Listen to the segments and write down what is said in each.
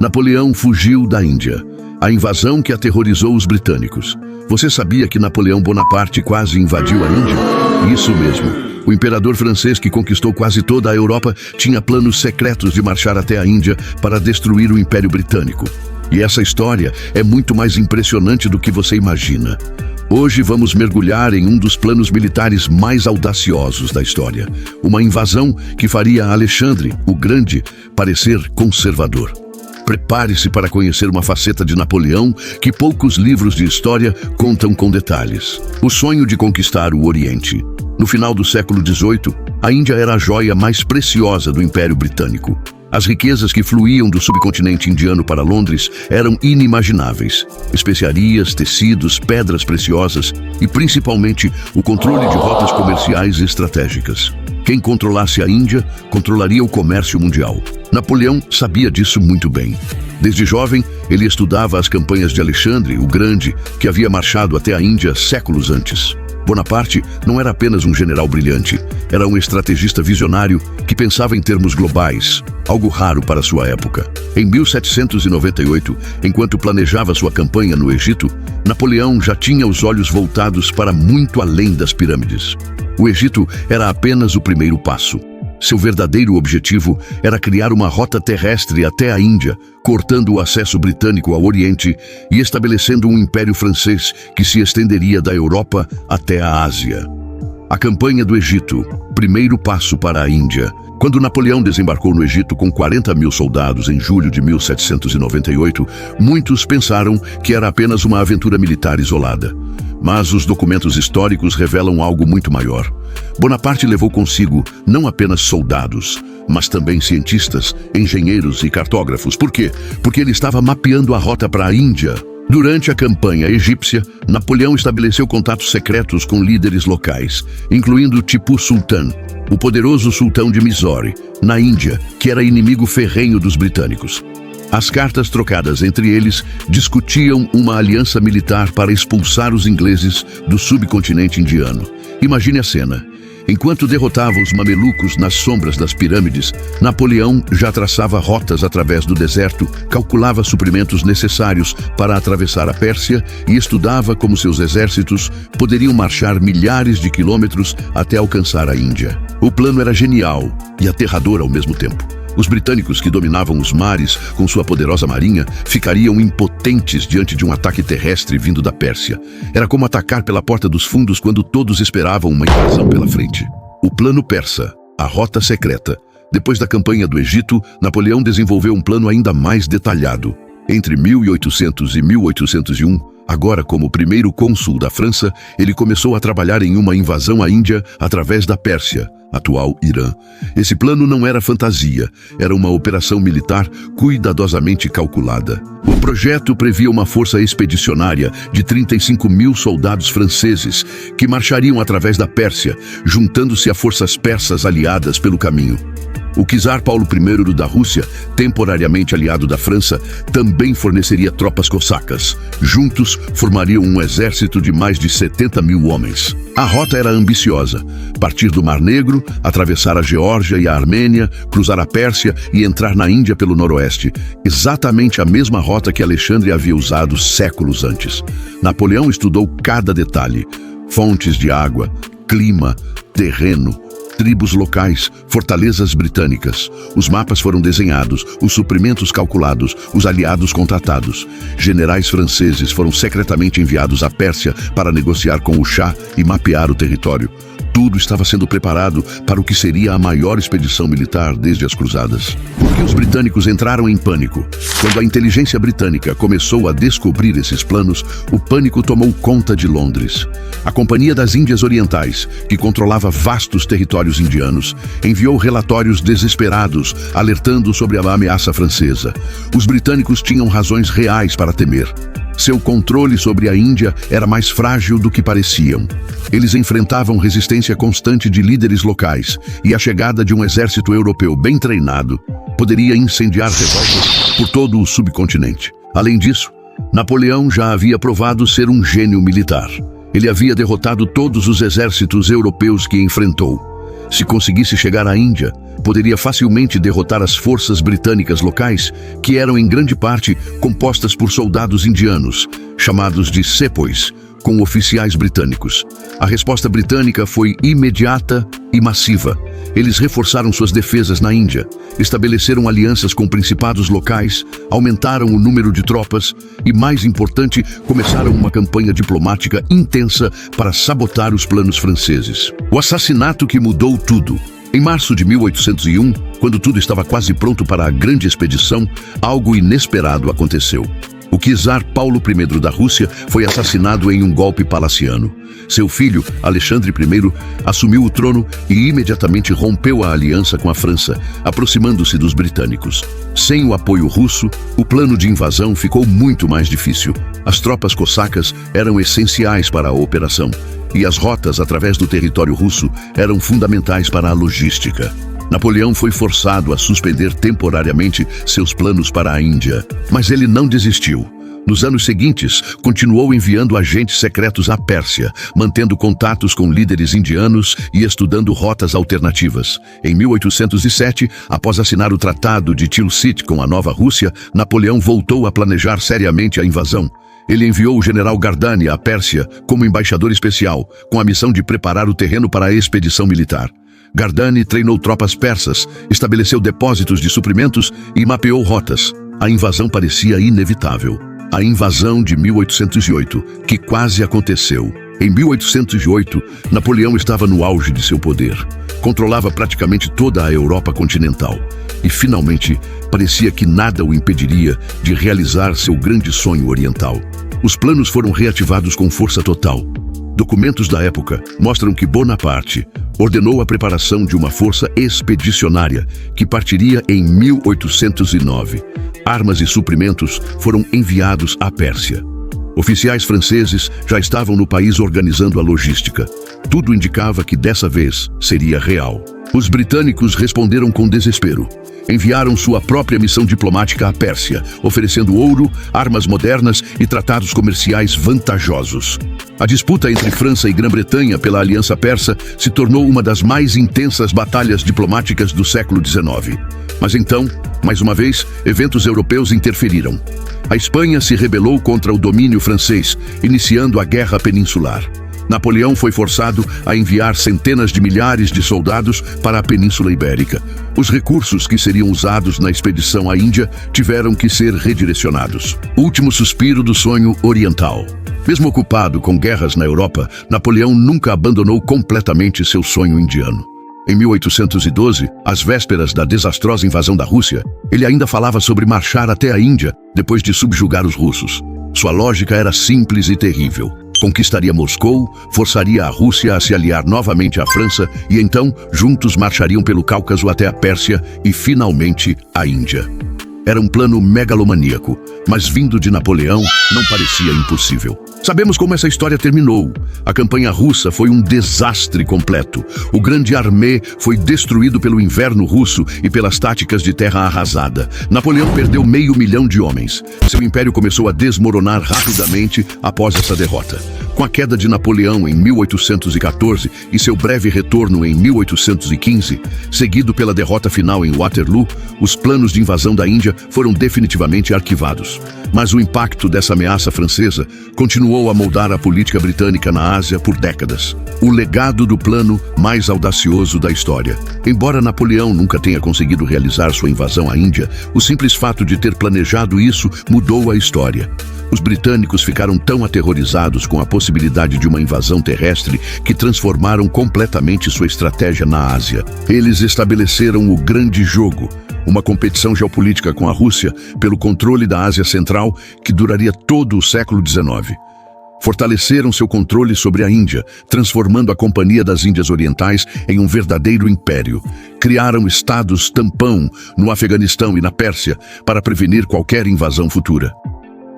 Napoleão fugiu da Índia. A invasão que aterrorizou os britânicos. Você sabia que Napoleão Bonaparte quase invadiu a Índia? Isso mesmo. O imperador francês que conquistou quase toda a Europa tinha planos secretos de marchar até a Índia para destruir o Império Britânico. E essa história é muito mais impressionante do que você imagina. Hoje vamos mergulhar em um dos planos militares mais audaciosos da história. Uma invasão que faria Alexandre, o Grande, parecer conservador. Prepare-se para conhecer uma faceta de Napoleão que poucos livros de história contam com detalhes. O sonho de conquistar o Oriente. No final do século XVIII, a Índia era a joia mais preciosa do Império Britânico. As riquezas que fluíam do subcontinente indiano para Londres eram inimagináveis. Especiarias, tecidos, pedras preciosas e, principalmente, o controle de rotas comerciais estratégicas. Quem controlasse a Índia, controlaria o comércio mundial. Napoleão sabia disso muito bem. Desde jovem, ele estudava as campanhas de Alexandre, o Grande, que havia marchado até a Índia séculos antes. Bonaparte não era apenas um general brilhante, era um estrategista visionário que pensava em termos globais, algo raro para sua época. Em 1798, enquanto planejava sua campanha no Egito, Napoleão já tinha os olhos voltados para muito além das pirâmides. O Egito era apenas o primeiro passo. Seu verdadeiro objetivo era criar uma rota terrestre até a Índia, cortando o acesso britânico ao Oriente e estabelecendo um império francês que se estenderia da Europa até a Ásia. A campanha do Egito, primeiro passo para a Índia. Quando Napoleão desembarcou no Egito com 40 mil soldados em julho de 1798, muitos pensaram que era apenas uma aventura militar isolada. Mas os documentos históricos revelam algo muito maior. Bonaparte levou consigo não apenas soldados, mas também cientistas, engenheiros e cartógrafos. Por quê? Porque ele estava mapeando a rota para a Índia. Durante a campanha egípcia, Napoleão estabeleceu contatos secretos com líderes locais, incluindo Tipu Sultan, o poderoso sultão de Mysore, na Índia, que era inimigo ferrenho dos britânicos. As cartas trocadas entre eles discutiam uma aliança militar para expulsar os ingleses do subcontinente indiano. Imagine a cena. Enquanto derrotava os mamelucos nas sombras das pirâmides, Napoleão já traçava rotas através do deserto, calculava suprimentos necessários para atravessar a Pérsia e estudava como seus exércitos poderiam marchar milhares de quilômetros até alcançar a Índia. O plano era genial e aterrador ao mesmo tempo. Os britânicos, que dominavam os mares com sua poderosa marinha, ficariam impotentes diante de um ataque terrestre vindo da Pérsia. Era como atacar pela porta dos fundos quando todos esperavam uma invasão pela frente. O plano persa, a rota secreta. Depois da campanha do Egito, Napoleão desenvolveu um plano ainda mais detalhado. Entre 1800 e 1801, agora como primeiro cônsul da França, ele começou a trabalhar em uma invasão à Índia através da Pérsia, atual Irã. Esse plano não era fantasia, era uma operação militar cuidadosamente calculada. O projeto previa uma força expedicionária de 35 mil soldados franceses que marchariam através da Pérsia, juntando-se a forças persas aliadas pelo caminho. O czar Paulo I da Rússia, temporariamente aliado da França, também forneceria tropas cossacas. Juntos, formariam um exército de mais de 70 mil homens. A rota era ambiciosa: partir do Mar Negro, atravessar a Geórgia e a Armênia, cruzar a Pérsia e entrar na Índia pelo noroeste. Exatamente a mesma rota que Alexandre havia usado séculos antes. Napoleão estudou cada detalhe: fontes de água, clima, terreno, tribos locais, fortalezas britânicas. Os mapas foram desenhados, os suprimentos calculados, os aliados contratados. Generais franceses foram secretamente enviados à Pérsia para negociar com o Shah e mapear o território. Tudo estava sendo preparado para o que seria a maior expedição militar desde as Cruzadas. Porque os britânicos entraram em pânico. Quando a inteligência britânica começou a descobrir esses planos, o pânico tomou conta de Londres. A Companhia das Índias Orientais, que controlava vastos territórios indianos, enviou relatórios desesperados, alertando sobre a ameaça francesa. Os britânicos tinham razões reais para temer. Seu controle sobre a Índia era mais frágil do que pareciam. Eles enfrentavam resistência constante de líderes locais, e a chegada de um exército europeu bem treinado poderia incendiar revoltas por todo o subcontinente. Além disso, Napoleão já havia provado ser um gênio militar. Ele havia derrotado todos os exércitos europeus que enfrentou. Se conseguisse chegar à Índia, poderia facilmente derrotar as forças britânicas locais, que eram em grande parte compostas por soldados indianos, chamados de sepoys, com oficiais britânicos. A resposta britânica foi imediata e massiva. Eles reforçaram suas defesas na Índia, estabeleceram alianças com principados locais, aumentaram o número de tropas e, mais importante, começaram uma campanha diplomática intensa para sabotar os planos franceses. O assassinato que mudou tudo. Em março de 1801, quando tudo estava quase pronto para a grande expedição, algo inesperado aconteceu. O czar Paulo I da Rússia foi assassinado em um golpe palaciano. Seu filho, Alexandre I, assumiu o trono e imediatamente rompeu a aliança com a França, aproximando-se dos britânicos. Sem o apoio russo, o plano de invasão ficou muito mais difícil. As tropas cossacas eram essenciais para a operação, e as rotas através do território russo eram fundamentais para a logística. Napoleão foi forçado a suspender temporariamente seus planos para a Índia, mas ele não desistiu. Nos anos seguintes, continuou enviando agentes secretos à Pérsia, mantendo contatos com líderes indianos e estudando rotas alternativas. Em 1807, após assinar o Tratado de Tilsit com a Nova Rússia, Napoleão voltou a planejar seriamente a invasão. Ele enviou o general Gardani à Pérsia como embaixador especial, com a missão de preparar o terreno para a expedição militar. Gardani treinou tropas persas, estabeleceu depósitos de suprimentos e mapeou rotas. A invasão parecia inevitável. A invasão de 1808, que quase aconteceu. Em 1808, Napoleão estava no auge de seu poder. Controlava praticamente toda a Europa continental. E, finalmente, parecia que nada o impediria de realizar seu grande sonho oriental. Os planos foram reativados com força total. Documentos da época mostram que Bonaparte ordenou a preparação de uma força expedicionária que partiria em 1809. Armas e suprimentos foram enviados à Pérsia. Oficiais franceses já estavam no país organizando a logística. Tudo indicava que dessa vez seria real. Os britânicos responderam com desespero. Enviaram sua própria missão diplomática à Pérsia, oferecendo ouro, armas modernas e tratados comerciais vantajosos. A disputa entre França e Grã-Bretanha pela Aliança Persa se tornou uma das mais intensas batalhas diplomáticas do século XIX. Mas então, mais uma vez, eventos europeus interferiram. A Espanha se rebelou contra o domínio francês, iniciando a Guerra Peninsular. Napoleão foi forçado a enviar centenas de milhares de soldados para a Península Ibérica. Os recursos que seriam usados na expedição à Índia tiveram que ser redirecionados. Último suspiro do sonho oriental. Mesmo ocupado com guerras na Europa, Napoleão nunca abandonou completamente seu sonho indiano. Em 1812, às vésperas da desastrosa invasão da Rússia, ele ainda falava sobre marchar até a Índia depois de subjugar os russos. Sua lógica era simples e terrível. Conquistaria Moscou, forçaria a Rússia a se aliar novamente à França e então, juntos marchariam pelo Cáucaso até a Pérsia e, finalmente, a Índia. Era um plano megalomaníaco, mas vindo de Napoleão, não parecia impossível. Sabemos como essa história terminou. A campanha russa foi um desastre completo. O grande armê foi destruído pelo inverno russo e pelas táticas de terra arrasada. Napoleão perdeu 500 mil de homens. Seu império começou a desmoronar rapidamente após essa derrota. Com a queda de Napoleão em 1814 e seu breve retorno em 1815, seguido pela derrota final em Waterloo, os planos de invasão da Índia foram definitivamente arquivados. Mas o impacto dessa ameaça francesa continuou a moldar a política britânica na Ásia por décadas. O legado do plano mais audacioso da história. Embora Napoleão nunca tenha conseguido realizar sua invasão à Índia, o simples fato de ter planejado isso mudou a história. Os britânicos ficaram tão aterrorizados com a possibilidade de uma invasão terrestre que transformaram completamente sua estratégia na Ásia. Eles estabeleceram o Grande Jogo, uma competição geopolítica com a Rússia pelo controle da Ásia Central que duraria todo o século XIX. Fortaleceram seu controle sobre a Índia, transformando a Companhia das Índias Orientais em um verdadeiro império. Criaram estados tampão no Afeganistão e na Pérsia para prevenir qualquer invasão futura.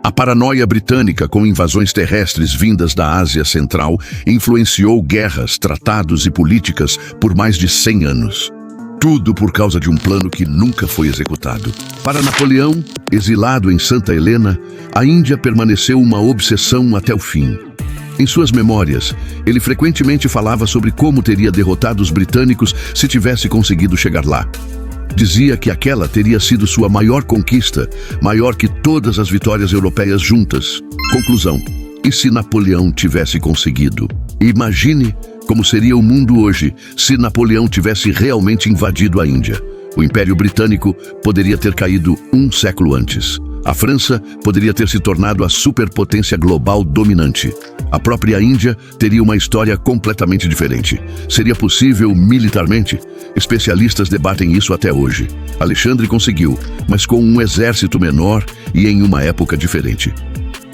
A paranoia britânica com invasões terrestres vindas da Ásia Central influenciou guerras, tratados e políticas por mais de 100 anos. Tudo por causa de um plano que nunca foi executado. Para Napoleão, exilado em Santa Helena, a Índia permaneceu uma obsessão até o fim. Em suas memórias, ele frequentemente falava sobre como teria derrotado os britânicos se tivesse conseguido chegar lá. Dizia que aquela teria sido sua maior conquista, maior que todas as vitórias europeias juntas. Conclusão: e se Napoleão tivesse conseguido? Imagine como seria o mundo hoje se Napoleão tivesse realmente invadido a Índia. O Império Britânico poderia ter caído um século antes. A França poderia ter se tornado a superpotência global dominante. A própria Índia teria uma história completamente diferente. Seria possível militarmente? Especialistas debatem isso até hoje. Alexandre conseguiu, mas com um exército menor e em uma época diferente.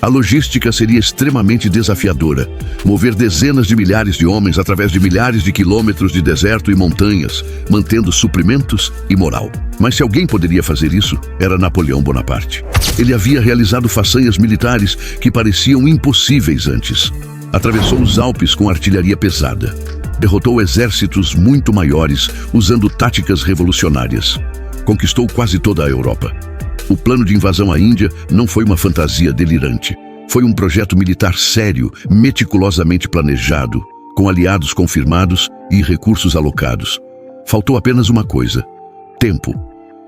A logística seria extremamente desafiadora. Mover dezenas de milhares de homens através de milhares de quilômetros de deserto e montanhas, mantendo suprimentos e moral. Mas se alguém poderia fazer isso, era Napoleão Bonaparte. Ele havia realizado façanhas militares que pareciam impossíveis antes. Atravessou os Alpes com artilharia pesada. Derrotou exércitos muito maiores usando táticas revolucionárias. Conquistou quase toda a Europa. O plano de invasão à Índia não foi uma fantasia delirante. Foi um projeto militar sério, meticulosamente planejado, com aliados confirmados e recursos alocados. Faltou apenas uma coisa: tempo.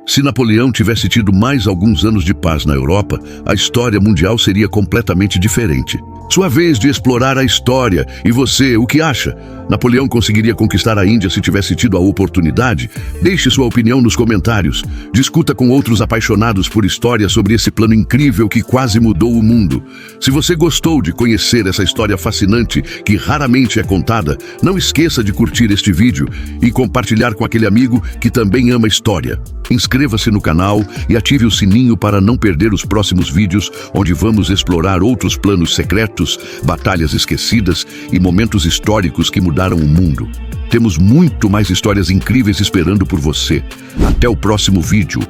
Se Napoleão tivesse tido mais alguns anos de paz na Europa, a história mundial seria completamente diferente. Sua vez de explorar a história. E você, o que acha? Napoleão conseguiria conquistar a Índia se tivesse tido a oportunidade? Deixe sua opinião nos comentários. Discuta com outros apaixonados por história sobre esse plano incrível que quase mudou o mundo. Se você gostou de conhecer essa história fascinante que raramente é contada, não esqueça de curtir este vídeo e compartilhar com aquele amigo que também ama história. Inscreva-se no canal e ative o sininho para não perder os próximos vídeos, onde vamos explorar outros planos secretos, batalhas esquecidas e momentos históricos que mudaram o mundo. Temos muito mais histórias incríveis esperando por você. Até o próximo vídeo.